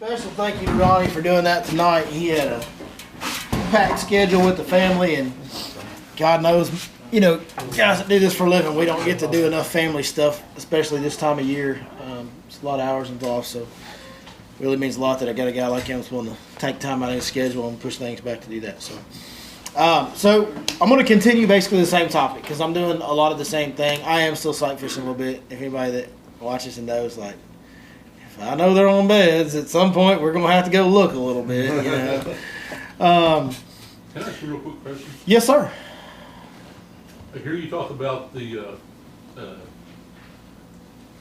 Special thank you to Ronnie for doing that tonight. He had a packed schedule with the family, and God knows, guys that do this for a living, we don't get to do enough family stuff, especially this time of year. It's a lot of hours involved, so it really means a lot that I got a guy like him that's willing to take time out of his schedule and push things back to do that. So I'm going to continue basically the same topic because I'm doing a lot of the same thing. I am still sight fishing a little bit. If anybody that watches and knows, like, if I know they're on beds, at some point we're going to have to go look a little bit, Can I ask you a real quick question? Yes, sir. I hear you talk about the,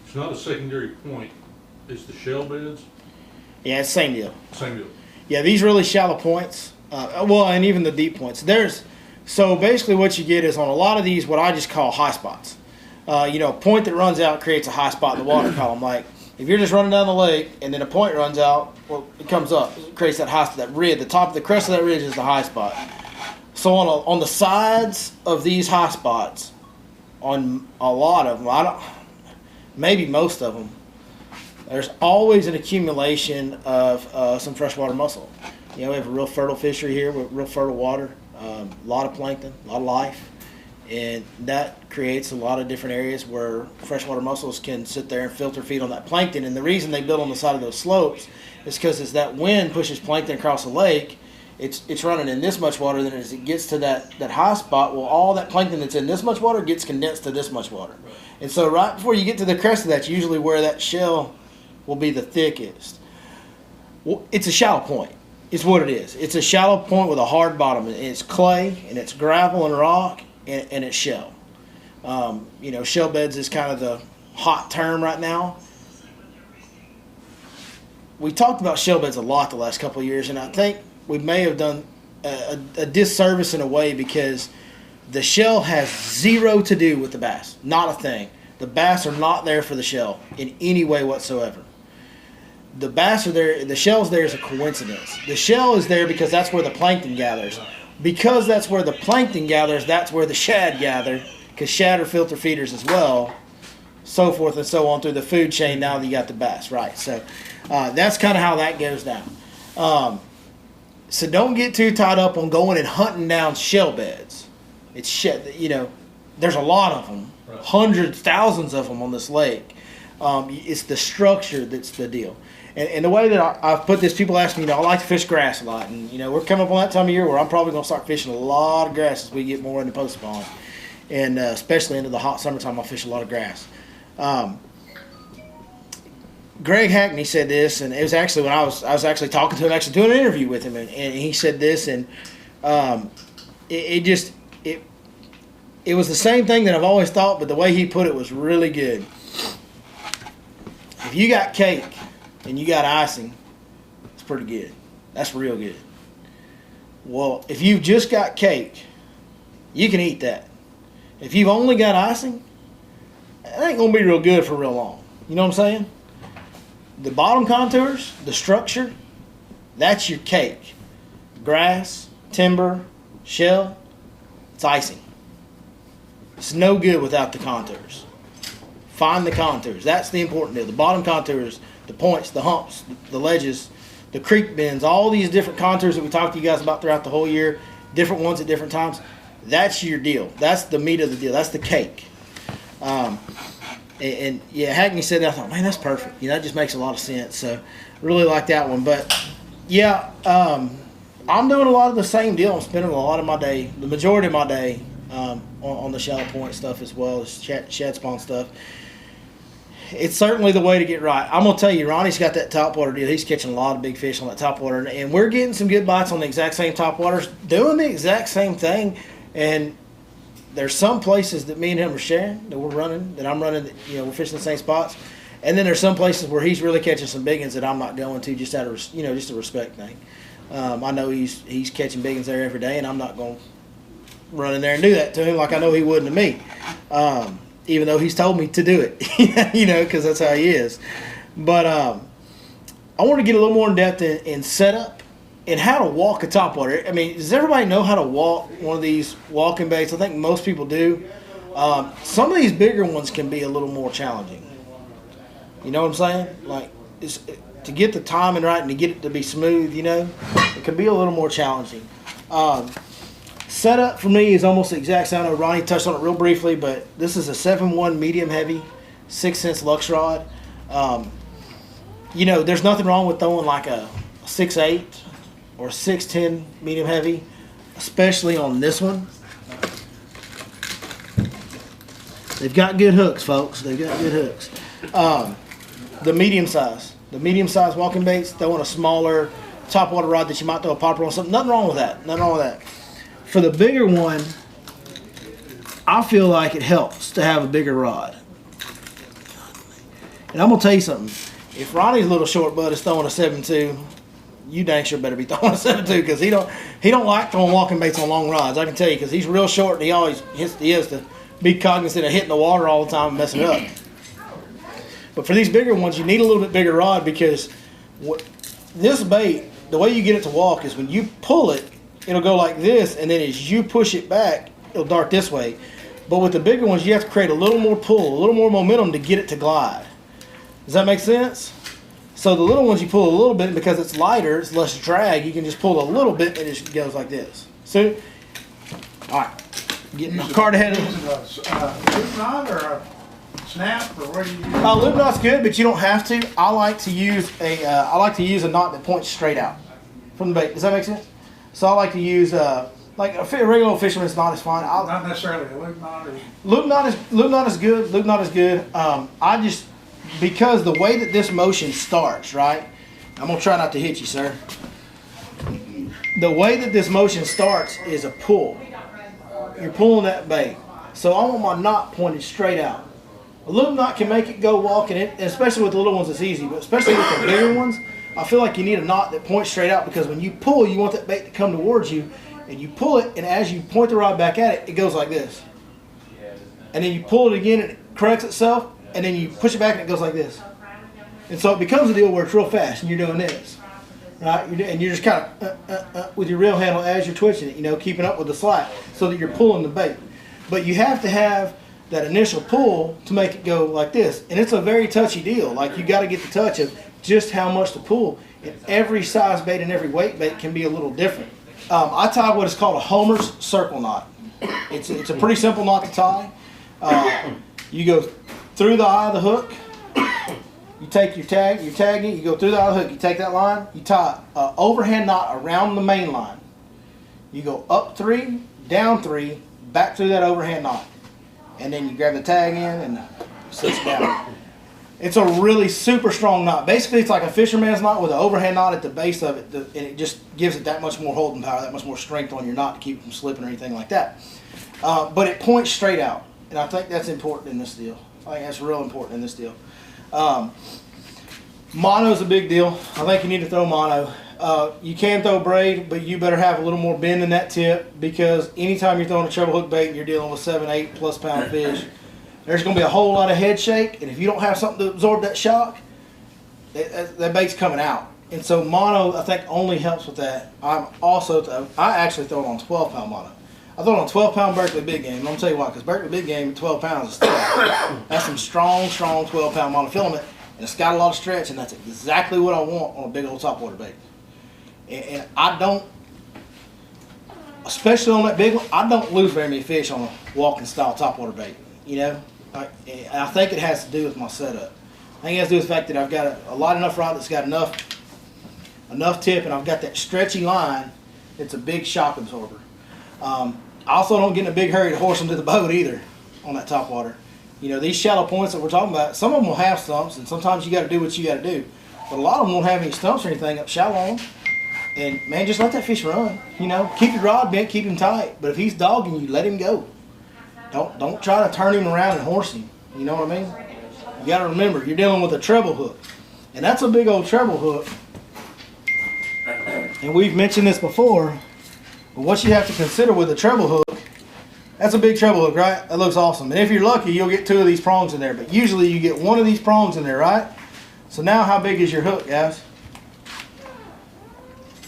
it's not a secondary point, it's the shell beds? Yeah, it's the same deal. Same deal. Yeah, these really shallow points, and even the deep points. So basically what you get is on a lot of these what I just call high spots. A point that runs out creates a high spot in the water column. Like if you're just running down the lake and then a point runs out, well, it comes up. It creates that high spot, that ridge. The top of the crest of that ridge is the high spot. So on the sides of these high spots, on a lot of them, maybe most of them, there's always an accumulation of some freshwater mussel. We have a real fertile fishery here with real fertile water, a lot of plankton, a lot of life, and that creates a lot of different areas where freshwater mussels can sit there and filter feed on that plankton. And the reason they build on the side of those slopes is because as that wind pushes plankton across the lake, it's running in this much water. Then as it gets to that high spot, well, all that plankton that's in this much water gets condensed to this much water. And so right before you get to the crest of that, usually where that shell will be the thickest. Well, it's a shallow point. It's what it is. It's a shallow point with a hard bottom. And it's clay, and it's gravel and rock, and it's shell. Shell beds is kind of the hot term right now. We talked about shell beds a lot the last couple of years, and I think we may have done a disservice in a way because the shell has zero to do with the bass. Not a thing. The bass are not there for the shell in any way whatsoever. The bass are there. The shell's there as a coincidence. The shell is there because that's where the plankton gathers. Because that's where the plankton gathers, that's where the shad gather, because shad are filter feeders as well, so forth and so on through the food chain. Now that you got the bass, right? So that's kind of how that goes down. So don't get too tied up on going and hunting down shell beds. It's there's a lot of them, hundreds, thousands of them on this lake. It's the structure that's the deal. And the way that I've put this, people ask me, I like to fish grass a lot. And, we're coming up on that time of year where I'm probably going to start fishing a lot of grass as we get more into post spawn. And especially into the hot summertime, I'll fish a lot of grass. Greg Hackney said this, and it was actually when I was actually talking to him, actually doing an interview with him, and he said this, and it was the same thing that I've always thought, but the way he put it was really good. If you got cake and you got icing, it's pretty good. That's real good. Well, if you've just got cake, you can eat that. If you've only got icing, it ain't going to be real good for real long. You know what I'm saying? The bottom contours, the structure, that's your cake. Grass, timber, shell, it's icing. It's no good without the contours. Find the contours. That's the important deal. The bottom contours, the points, the humps, the ledges, the creek bends, all these different contours that we talked to you guys about throughout the whole year, different ones at different times. That's your deal. That's the meat of the deal. That's the cake. Hackney said that. I thought, man, that's perfect. That just makes a lot of sense. So really like that one. But yeah, I'm doing a lot of the same deal. I'm spending a lot of my day, the majority of my day, on the shallow point stuff as well as shad spawn stuff. It's certainly the way to get right. I'm going to tell you, Ronnie's got that topwater deal. He's catching a lot of big fish on that topwater, and we're getting some good bites on the exact same topwaters, doing the exact same thing. And there's some places that me and him are sharing, that we're running, that I'm running, we're fishing the same spots. And then there's some places where he's really catching some big ones that I'm not going to, just out of, just a respect thing. I know he's catching big ones there every day, and I'm not going to run in there and do that to him like I know he wouldn't to me. Even though he's told me to do it, because that's how he is. But I want to get a little more in depth in setup and how to walk a topwater. I mean, does everybody know how to walk one of these walking baits? I think most people do. Some of these bigger ones can be a little more challenging. You know what I'm saying? Like, to get the timing right and to get it to be smooth, you know, it can be a little more challenging. Setup for me is almost the exact same. I know Ronnie touched on it real briefly, but this is a 7-1 medium heavy, 6 cents Lux rod. You know, there's nothing wrong with throwing like a 6.8 or 6.10 medium heavy, especially on this one. They've got good hooks, folks. They've got good hooks. The medium size walking baits, throwing a smaller topwater rod that you might throw a popper on something. Nothing wrong with that. Nothing wrong with that. For the bigger one, I feel like it helps to have a bigger rod. And I'm gonna tell you something. If Ronnie's little short bud is throwing a 7.2, you dang sure better be throwing a 7.2 because he don't like throwing walking baits on long rods. I can tell you because he's real short and he has to be cognizant of hitting the water all the time and messing it up. But for these bigger ones, you need a little bit bigger rod because this bait, the way you get it to walk is when you pull it, it'll go like this, and then as you push it back, it'll dart this way. But with the bigger ones, you have to create a little more pull, a little more momentum to get it to glide. Does that make sense? So the little ones, you pull a little bit because it's lighter, it's less drag. You can just pull a little bit, and it just goes like this. So, all right, getting the cart ahead of Loop knot or a snap, or what do you use? Loop knot's good, but you don't have to. I like to use a knot that points straight out from the bait. Does that make sense? So I like to use like a regular fisherman's knot is fine. Not necessarily a loop knot. Loop knot is good. Loop knot is good. I just, because the way that this motion starts, right? I'm gonna try not to hit you, sir. The way that this motion starts is a pull. You're pulling that bait. So I want my knot pointed straight out. A loop knot can make it go walking, and especially with the little ones it's easy, but especially with the bigger ones, I feel like you need a knot that points straight out because when you pull, you want that bait to come towards you, and you pull it, and as you point the rod back at it, it goes like this. And then you pull it again, and it corrects itself, and then you push it back, and it goes like this. And so it becomes a deal where it's real fast, and you're doing this, right? And you're just kind of with your reel handle as you're twitching it, you know, keeping up with the slack so that you're pulling the bait. But you have to have that initial pull to make it go like this. And it's a very touchy deal. Like, you got to get the touch of just how much to pull. And every size bait and every weight bait can be a little different. I tie what is called a Homer's circle knot. It's a pretty simple knot to tie. You go through the eye of the hook. You take your tagging, you go through the eye of the hook, you take that line, you tie an overhand knot around the main line. You go up 3, down 3, back through that overhand knot. And then you grab the tag in and sits down. It's a really super strong knot. Basically, it's like a fisherman's knot with an overhand knot at the base of it, and it just gives it that much more holding power, that much more strength on your knot to keep it from slipping or anything like that. But it points straight out, and I think that's important in this deal. I think that's real important in this deal. Mono's a big deal. I think you need to throw mono. You can throw braid, but you better have a little more bend in that tip because anytime you're throwing a treble hook bait and you're dealing with 7, 8+ pound fish, there's going to be a whole lot of head shake, and if you don't have something to absorb that shock, that bait's coming out. And so mono, I think, only helps with that. I actually throw it on 12-pound mono. I throw it on 12-pound Berkeley Big Game. And I'm going to tell you why, because Berkeley Big Game at 12 pounds is tough. That's some strong 12-pound monofilament, and it's got a lot of stretch, and that's exactly what I want on a big old topwater bait. And I don't, especially on that big one, I don't lose very many fish on a walking style topwater bait. You know, I think it has to do with my setup. I think it has to do with the fact that I've got a light enough rod that's got enough tip, and I've got that stretchy line. It's a big shock absorber. I also don't get in a big hurry to horse them to the boat either on that topwater. You know, these shallow points that we're talking about, some of them will have stumps, and sometimes you got to do what you got to do. But a lot of them won't have any stumps or anything up shallow on them. And man, just let that fish run. You know, keep your rod bent, keep him tight. But if he's dogging you, let him go. Don't try to turn him around and horse him. You know what I mean? You got to remember, you're dealing with a treble hook, and that's a big old treble hook. And we've mentioned this before, but what you have to consider with a treble hook, that's a big treble hook, right? That looks awesome. And if you're lucky, you'll get 2 of these prongs in there. But usually you get 1 of these prongs in there, right? So now how big is your hook, guys?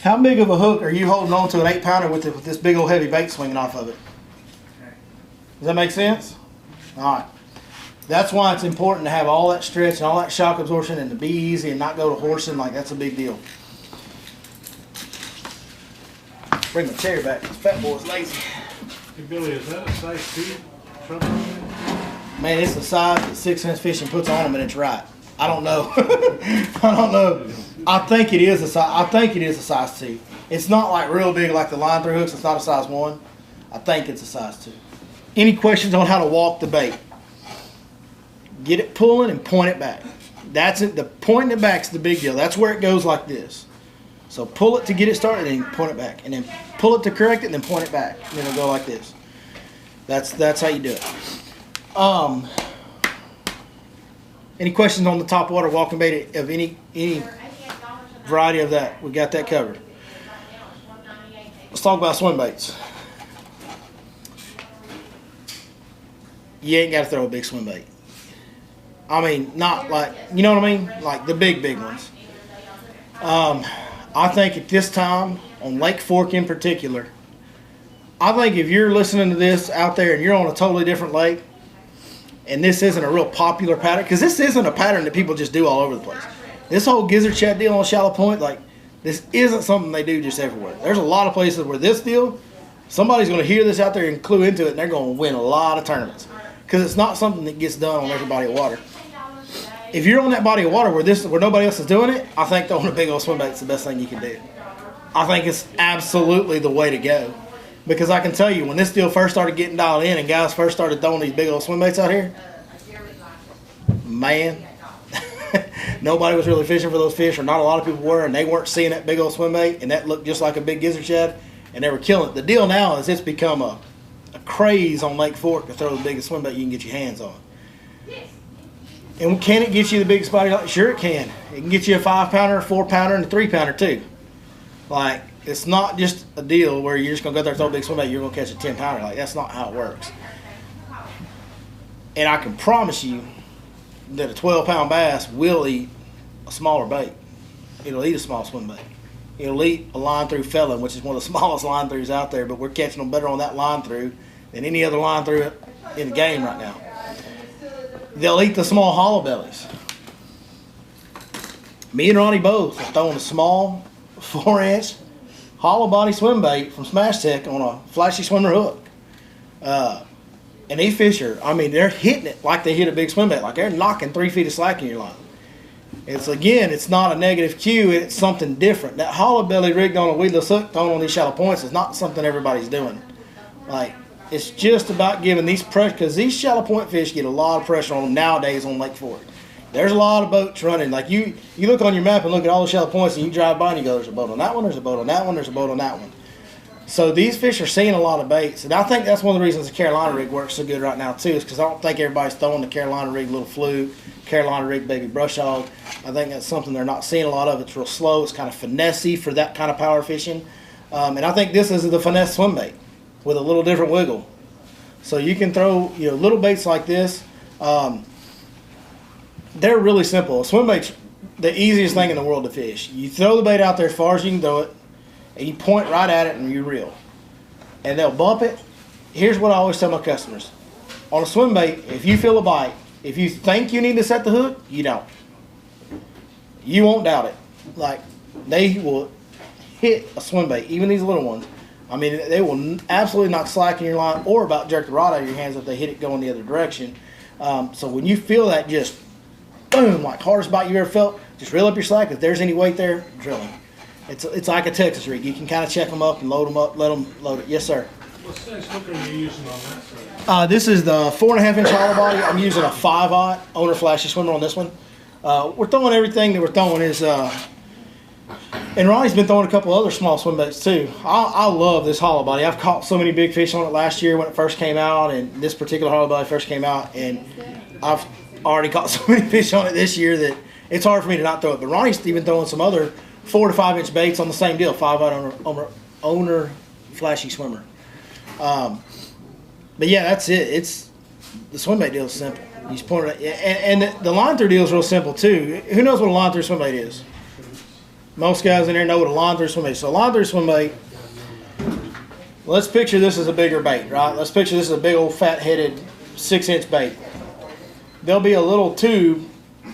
How big of a hook are you holding on to an 8-pounder with this big old heavy bait swinging off of it? Does that make sense? All right. That's why it's important to have all that stretch and all that shock absorption and to be easy and not go to horsing. Like, that's a big deal. Bring my chair back. This fat boy's lazy. Hey Billy, is that a size 2 trouble? Man, it's the size that 6 Sense Fishing puts on them, and it's right. I don't know. I don't know. I think it is a size. I think it is a size 2. It's not like real big like the line through hooks. It's not a size 1. I think it's a size 2. Any questions on how to walk the bait? Get it pulling and point it back. That's it. The pointing it back is the big deal. That's where it goes like this. So pull it to get it started, and then point it back, and then pull it to correct it, and then point it back. And then it'll go like this. That's how you do it. Any questions on the Topwater walking bait of any variety of that? We got that covered. Let's talk about swim baits. You ain't got to throw a big swim bait. I mean, not like, you know what I mean? Like the big ones. I think at this time, on Lake Fork in particular, I think if you're listening to this out there and you're on a totally different lake, and this isn't a real popular pattern, because this isn't a pattern that people just do all over the place. This whole gizzard chat deal on Shallow Point, like, this isn't something they do just everywhere. There's a lot of places where this deal, somebody's going to hear this out there and clue into it, and they're going to win a lot of tournaments. Because it's not something that gets done on every body of water. If you're on that body of water where nobody else is doing it, I think throwing a big old swim bait's the best thing you can do. I think it's absolutely the way to go. Because I can tell you, when this deal first started getting dialed in and guys first started throwing these big old swim baits out here, man, nobody was really fishing for those fish, or not a lot of people were, and they weren't seeing that big old swim bait, and that looked just like a big gizzard shad, and they were killing it. The deal now is it's become a craze on Lake Fork to throw the biggest swim bait you can get your hands on. And can it get you the biggest body? Sure it can. It can get you a 5-pounder, a 4-pounder, and a 3-pounder too. Like, it's not just a deal where you're just going to go there and throw a big swim bait, you're going to catch a 10-pounder. Like, that's not how it works. And I can promise you that a 12-pound bass will eat a smaller bait. It'll eat a small swim bait. It'll eat a line through felon, which is one of the smallest line throughs out there, but we're catching them better on that line through than any other line through in the game right now. They'll eat the small hollow bellies. Me and Ronnie both are throwing a small 4-inch hollow body swim bait from Smash Tech on a flashy swimmer hook. And these fish are, I mean, they're hitting it like they hit a big swim bait. Like they're knocking 3 feet of slack in your line. It's not a negative cue. It's something different. That hollow belly rigged on a weedless hook thrown on these shallow points is not something everybody's doing. Like, it's just about giving these pressure, because these shallow point fish get a lot of pressure on them nowadays on Lake Fork. There's a lot of boats running. Like you look on your map and look at all the shallow points, and you drive by and you go, there's a boat on that one, there's a boat on that one, there's a boat on that one. So these fish are seeing a lot of baits, and I think that's one of the reasons the Carolina rig works so good right now too, is because I don't think everybody's throwing the Carolina rig little fluke, Carolina rig baby brush hog. I think that's something they're not seeing a lot of. It's real slow. It's kind of finessey for that kind of power fishing, and I think this is the finesse swim bait with a little different wiggle. So you can throw little baits like this. They're really simple. A swim bait's the easiest thing in the world to fish. You throw the bait out there as far as you can throw it, and you point right at it and you reel. And they'll bump it. Here's what I always tell my customers. On a swim bait, if you feel a bite, if you think you need to set the hook, you don't. You won't doubt it. Like, they will hit a swim bait, even these little ones. I mean, they will absolutely not slack in your line or about jerk the rod out of your hands if they hit it going the other direction. So when you feel that just boom, like hardest bite you ever felt, just reel up your slack. If there's any weight there, drill them. It's like a Texas rig. You can kind of check them up and load them up, let them load it. Yes, sir. What size hook are you using on that side? This is the 4.5-inch hollow body. I'm using a 5-aught owner flashy swimmer on this one. We're throwing everything that we're throwing is, and Ronnie's been throwing a couple other small swim baits too. I love this hollow body. I've caught so many big fish on it last year when it first came out, and this particular hollow body first came out, and I've already caught so many fish on it this year that it's hard for me to not throw it. But Ronnie's even throwing some other 4 to 5-inch baits on the same deal, 5-aught owner flashy swimmer. But yeah, that's it. It's the swim bait deal is simple. You just point it, and the line through deal is real simple too. Who knows what a line through swim bait is? Most guys in there know what a line through swim bait is. So a line through swim bait. Let's picture this as a bigger bait, right? Let's picture this as a big old fat-headed 6-inch bait. there'll be a little tube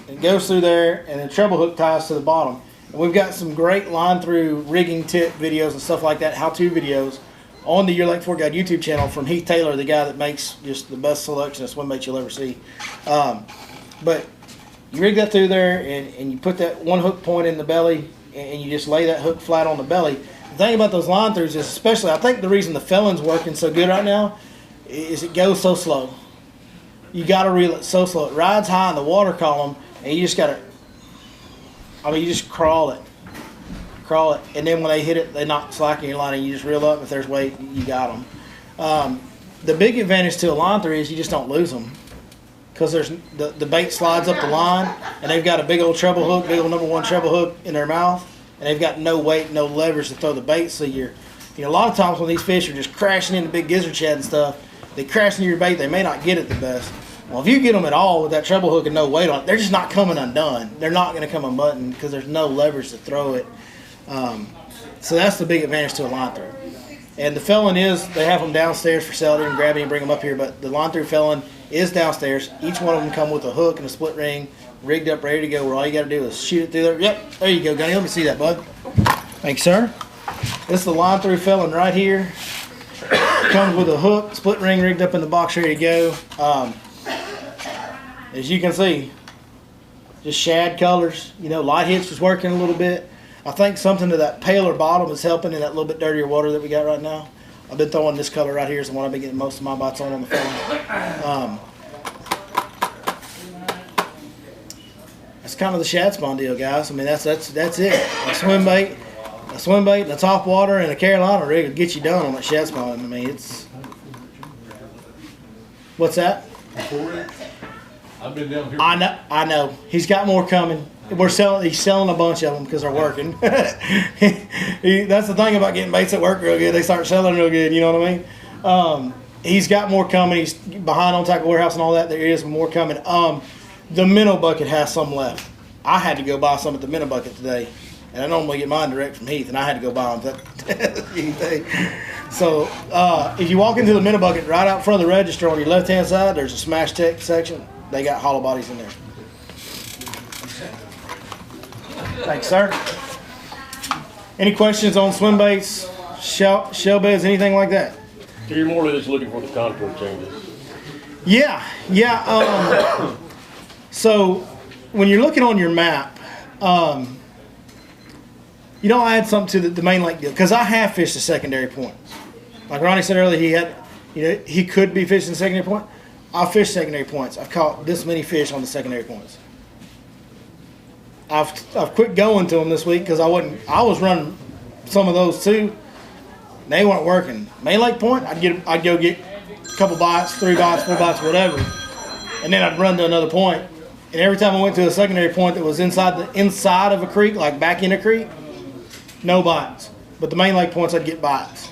that goes through there, and the treble hook ties to the bottom. And we've got some great line through rigging tip videos and stuff like that, how-to videos, on the Your Lake Fort Guide YouTube channel from Heath Taylor, the guy that makes just the best selection of swim baits you'll ever see. But you rig that through there, and you put that one hook point in the belly, and you just lay that hook flat on the belly. The thing about those line throughs is, especially, I think the reason the Felon's working so good right now is it goes so slow. You got to reel it so slow. It rides high in the water column, and you just got to, you just crawl it. And then when they hit it, they knock slack in your line, and you just reel up. If there's weight, you got them. The big advantage to a line through is you just don't lose them, because there's the bait slides up the line, and they've got a big old treble hook, big old #1 treble hook in their mouth, and they've got no weight, no leverage to throw the bait. So a lot of times when these fish are just crashing into big gizzard shad and stuff, they crash into your bait. They may not get it the best. Well, if you get them at all with that treble hook and no weight on it, they're just not coming undone. They're not going to come unbuttoned because there's no leverage to throw it. So that's the big advantage to a line through. And the Felon they have them downstairs for sale. They can grab it and bring them up here, but the line through Felon is downstairs. Each one of them come with a hook and a split ring, rigged up, ready to go, where all you got to do is shoot it through there. Yep, there you go, Gunny. Let me see that, bud. Thanks, sir. This is the line through Felon right here. Comes with a hook, split ring rigged up in the box, ready to go. As you can see, just shad colors. Light hitch was working a little bit. I think something to that paler bottom is helping in that little bit dirtier water that we got right now. I've been throwing this color right here is the one I've been getting most of my bites on the phone. That's kind of the shad spawn deal, guys. That's it. A swim bait, and a Topwater, and a Carolina rig will get you done on that shad spawn. It's. What's that? I've been down here. I know. He's got more coming. He's selling a bunch of them because they're working. That's the thing about getting baits that work real good. They start selling real good. You know what I mean? He's got more coming. He's behind on Tackle Warehouse and all that. There is more coming. The minnow bucket has some left. I had to go buy some at the minnow bucket today, and I normally get mine direct from Heath, and I had to go buy them. So if you walk into the minnow bucket right out front of the register on your left-hand side, there's a Smash Tech section. They got hollow bodies in there. Thanks, sir. Any questions on swim baits, shell beds, anything like that? So you're more or less looking for the contour changes? Yeah. So when you're looking on your map, I add something to the main lake deal, because I have fished the secondary points. Like Ronnie said earlier, he could be fishing the secondary point. I've fished secondary points. I've caught this many fish on the secondary points. I've quit going to them this week because I was running some of those too. They weren't working. Main Lake Point, I'd go get a couple bites, 3 bites, 4 bites, whatever, and then I'd run to another point. And every time I went to a secondary point that was inside of a creek, like back in a creek, no bites. But the Main Lake points, I'd get bites.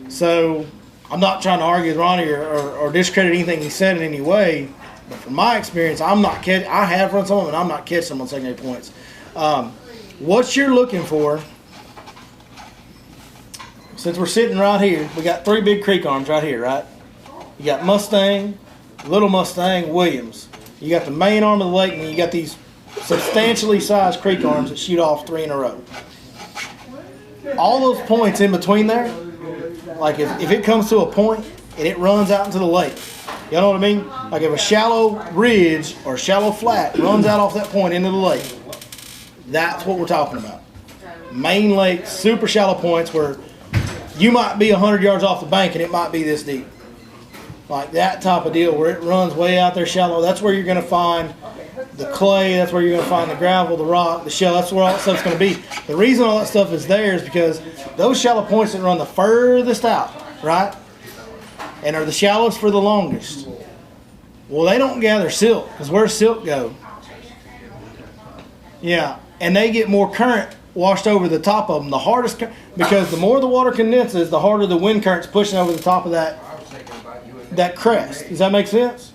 So I'm not trying to argue with Ronnie or discredit anything he said in any way. But from my experience, I have run some of them, and I'm not catching them on secondary points. What you're looking for, since we're sitting right here, we got 3 big creek arms right here, right? You got Mustang, Little Mustang, Williams. You got the main arm of the lake, and you got these substantially sized creek arms that shoot off 3 in a row. All those points in between there, like if it comes to a point and it runs out into the lake, you know what I mean? Like if a shallow ridge or shallow flat runs out off that point into the lake, that's what we're talking about. Main lake, super shallow points where you might be 100 yards off the bank and it might be this deep. Like that type of deal where it runs way out there shallow. That's where you're going to find the clay. That's where you're going to find the gravel, the rock, the shell. That's where all that stuff's going to be. The reason all that stuff is there is because those shallow points that run the furthest out, right, and are the shallowest for the longest, well, they don't gather silt, because where's silt go? Yeah, and they get more current washed over the top of them. The hardest, because the more the water condenses, the harder the wind current's pushing over the top of that crest. Does that make sense?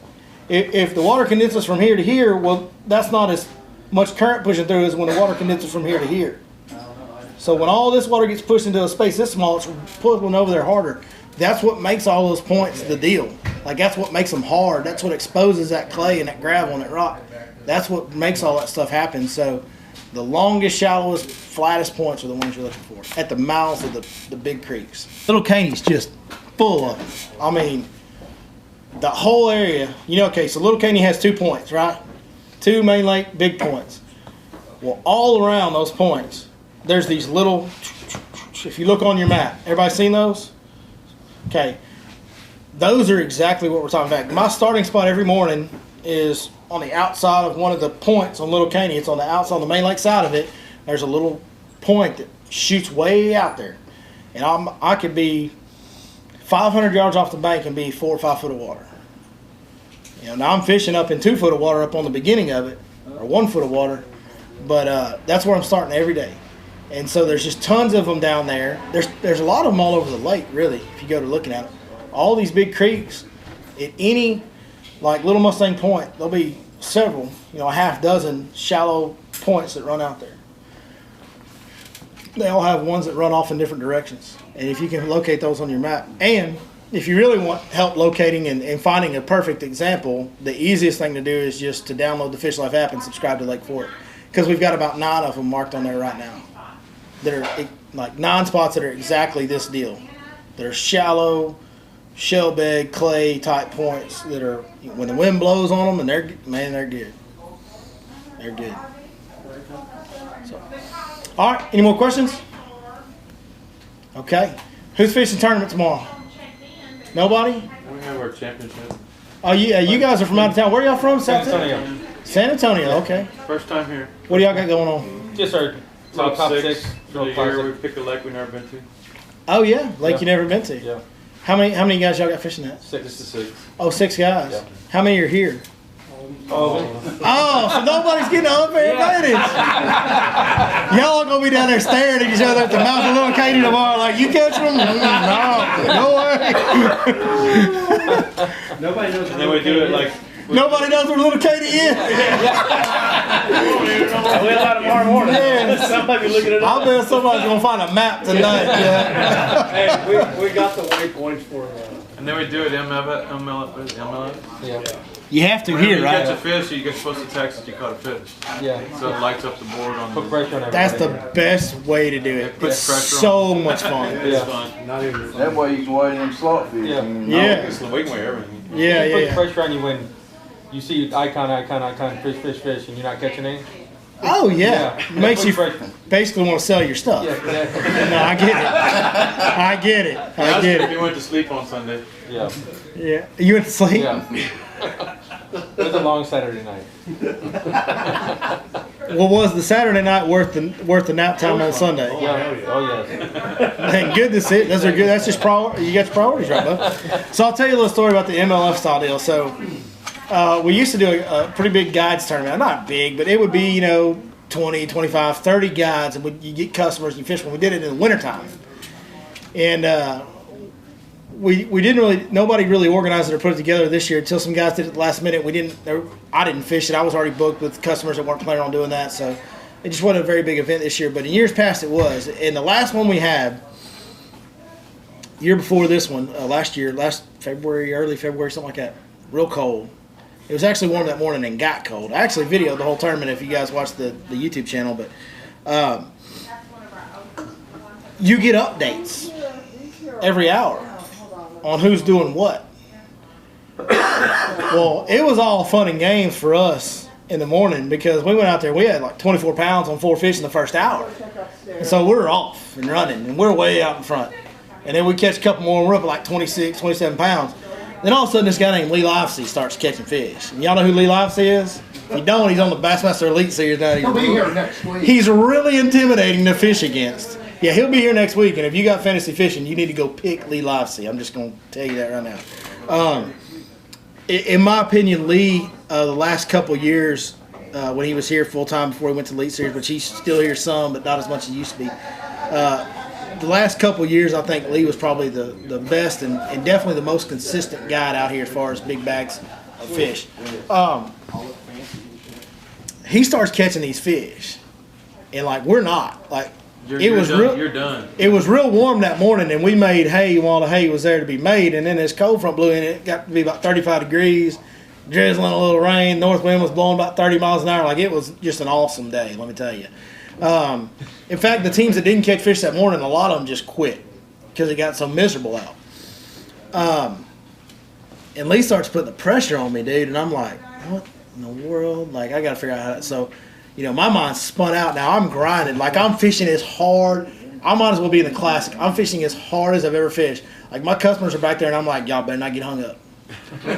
If the water condenses from here to here, well, that's not as much current pushing through as when the water condenses from here to here. So when all this water gets pushed into a space this small, it's pulling over there harder. That's what makes all those points the deal. Like that's what makes them hard. That's what exposes that clay and that gravel and that rock. That's what makes all that stuff happen. So the longest, shallowest, flattest points are the ones you're looking for at the mouths of the big creeks. Little Caney's just full of them. I mean, the whole area, okay, so Little Caney has 2 points, right? 2 main lake big points. Well, all around those points, there's these little, if you look on your map, everybody seen those? Okay, those are exactly what we're talking about. My starting spot every morning is on the outside of one of the points on Little Caney. It's on the outside, on the main lake side of it. There's a little point that shoots way out there. And I could be 500 yards off the bank and be 4 or 5 foot of water. Now I'm fishing up in 2 foot of water up on the beginning of it, or 1 foot of water. But that's where I'm starting every day. And so there's just tons of them down there. There's a lot of them all over the lake, really, if you go to looking at them. All these big creeks, at any, like Little Mustang Point, there'll be several, a half dozen shallow points that run out there. They all have ones that run off in different directions. And if you can locate those on your map, and if you really want help locating and finding a perfect example, the easiest thing to do is just to download the Fish Life app and subscribe to Lake Fork. Because we've got about 9 of them marked on there right now. That are like 9 spots that are exactly this deal. They're shallow, shell bed, clay type points that are, when the wind blows on them, and they're good. They're good. So, all right, any more questions? Okay. Who's fishing tournament tomorrow? Nobody? We have our championship. Oh, yeah, you guys are from out of town. Where y'all from? San Antonio. San Antonio, okay. First time here. What do y'all got going on? Just our top six. For the year, we picked a lake we've never been to. Oh, yeah, lake you never been to. Yeah. How many guys y'all got fishing at? 6 to 6. Oh, 6 guys. Yeah. How many are here? Oh. Oh, so nobody's getting an unfair advantage. Y'all are gonna be down there staring at each other at the mouth of Little Caney tomorrow, like you catch them? No way. Nobody knows. And then we do it like. Nobody knows where Little Caney is. We'll have tomorrow morning. Yeah. Somebody looking it up. I bet somebody's gonna find a map tonight. Yeah. Hey, we got the waypoints for. And then we do it MLS. Yeah. You have to Whenever here, you right? catch a fish, you get supposed to text that you caught a fish. Yeah. So it lights up the board on Put the. pressure on everybody. That's the best way to do it. It puts It's pressure so much fun. It's Yeah. fun. Not even. That way you can weigh them slot fish. Yeah. Yeah. We can weigh everything. Yeah, It puts yeah. pressure on you when you see icon, fish, and you're not catching any. Oh yeah. Yeah. Makes you Puts pressure. basically want to sell your stuff. Yeah, exactly. No, I get it. I get it. You went to sleep on Sunday. Yeah. Yeah. You went to sleep? Yeah. It was a long Saturday night. Well, was the Saturday night worth the nap time on Sunday? Yeah. Oh yes. Thank goodness it. Those are good. That's just you got your priorities right, bud. So I'll tell you a little story about the MLF style deal. So we used to do a pretty big guides tournament. Not big, but it would be 20, 25, 30 guides, and you get customers and you fish when we did it in the wintertime. And we didn't really, nobody really organized it or put it together this year until some guys did it at the last minute. I didn't fish it. I was already booked with customers that weren't planning on doing that, so it just wasn't a very big event this year. But in years past, it was. And the last one we had, year before this one, last February, early February, something like that, real cold. It was actually warm that morning and got cold. I actually videoed the whole tournament if you guys watched the YouTube channel, but you get updates every hour on who's doing what. Well, it was all fun and games for us in the morning because we went out there, we had like 24 pounds on 4 fish in the first hour. And so we're off and running and we're way out in front. And then we catch a couple more and we're up at like 26, 27 pounds. Then all of a sudden this guy named Lee Livesey starts catching fish. And y'all know who Lee Livesey is? If you don't, he's on the Bassmaster Elite Series now. He'll be here next week. He's really intimidating to fish against. Yeah, he'll be here next week, and if you got fantasy fishing, you need to go pick Lee Livesey. I'm just going to tell you that right now. In my opinion, Lee, the last couple years, when he was here full-time before he went to Elite Series, which he's still here some, but not as much as he used to be, the last couple years, I think Lee was probably the best and definitely the most consistent guide out here as far as big bags of fish. He starts catching these fish, and like we're not. Like You're done. It was real warm that morning, and we made hay while the hay was there to be made. And then this cold front blew in. It got to be about 35 degrees, drizzling a little rain. North wind was blowing about 30 miles an hour. Like, it was just an awesome day, let me tell you. In fact, the teams that didn't catch fish that morning, a lot of them just quit because it got so miserable out. And Lee starts putting the pressure on me, dude, and I'm like, what in the world? Like, I got to figure out how to. So, my mind's spun out now. I'm grinding. Like, I'm fishing as hard. I might as well be in the classic. I'm fishing as hard as I've ever fished. Like, my customers are back there, and I'm like, y'all better not get hung up. We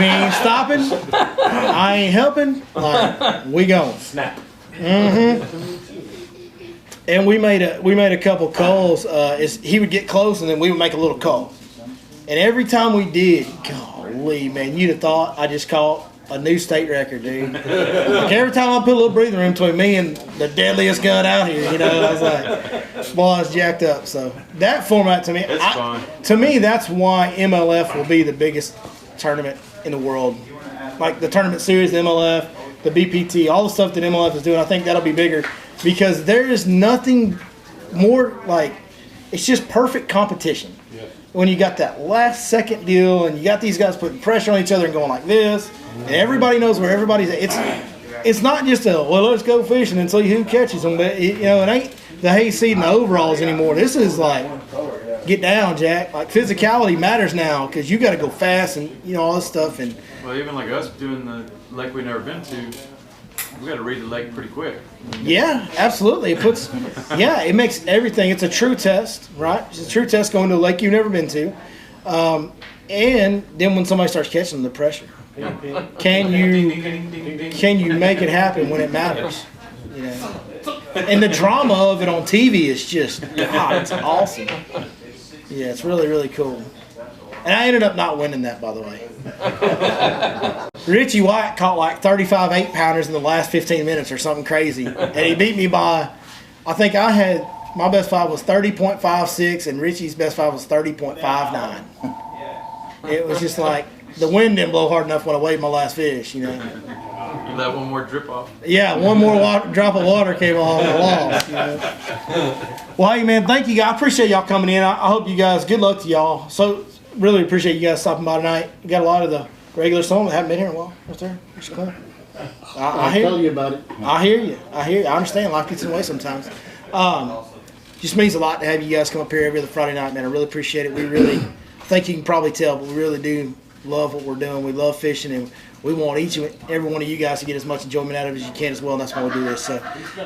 ain't stopping. I ain't helping. Like, we going. Snap. And we made a couple calls. He would get close, and then we would make a little call. And every time we did, golly, man, you'd have thought I just caught a new state record, dude. Like, every time I put a little breathing room between me and the deadliest gun out here, I was like, boy, I was jacked up. So that format to me, to me, that's why MLF will be the biggest tournament in the world. Like the tournament series, the MLF, the BPT, all the stuff that MLF is doing, I think that'll be bigger because there is nothing more like, it's just perfect competition. When you got that last second deal and you got these guys putting pressure on each other and going like this, and everybody knows where everybody's at. It's not just let's go fishing and see who catches them, but it ain't the hayseed and the overalls anymore. This is like, get down, Jack. Like, physicality matters now because you got to go fast and all this stuff. And well, even like us doing the lake we've never been to, we got to read the lake pretty quick. Yeah, absolutely. It makes everything. It's a true test, right? It's a true test going to a lake you've never been to. And then when somebody starts catching them, the pressure. Can you make it happen when it matters? And the drama of it on TV is just, God, it's awesome. Yeah, it's really, really cool. And I ended up not winning that, by the way. Richie White caught like 35 8-pounders in the last 15 minutes or something crazy. And he beat me by, I think my best five was 30.56 and Richie's best five was 30.59. It was just like, the wind didn't blow hard enough when I weighed my last fish, You let one more drip off. Yeah, one more drop of water came off and I lost. Well, hey, man, thank you guys. I appreciate y'all coming in. I hope you guys, good luck to y'all. So, really appreciate you guys stopping by tonight. We got a lot of the regular songs that haven't been here in a while. Right there. I hear you about it. I hear you. I understand. Life gets in the way sometimes. Just means a lot to have you guys come up here every other Friday night, man. I really appreciate it. We really, I think you can probably tell, but we really do love what we're doing. We love fishing, and we want each and every one of you guys to get as much enjoyment out of it as you can as well, and that's why we do this. So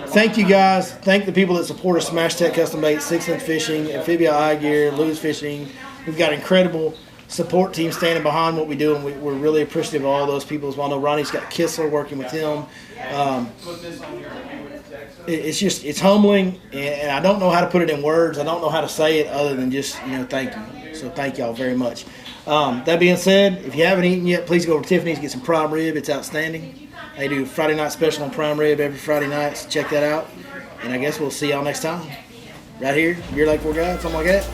thank you guys. Thank the people that support us, Smash Tech Custom Bait, 6 Inch Fishing, Amphibia Eye Gear, Lewis Fishing. We've got an incredible support team standing behind what we do, and we're really appreciative of all those people as well. I know Ronnie's got Kistler working with him. It's humbling, and I don't know how to put it in words. I don't know how to say it other than just, thank you. So thank y'all very much. That being said, if you haven't eaten yet, please go over to Tiffany's, get some prime rib. It's outstanding. They do Friday night special on prime rib every Friday night, so check that out. And I guess we'll see y'all next time. Right here, Beer Lake 4 Guy, something like that.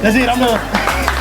That's it, I'm done.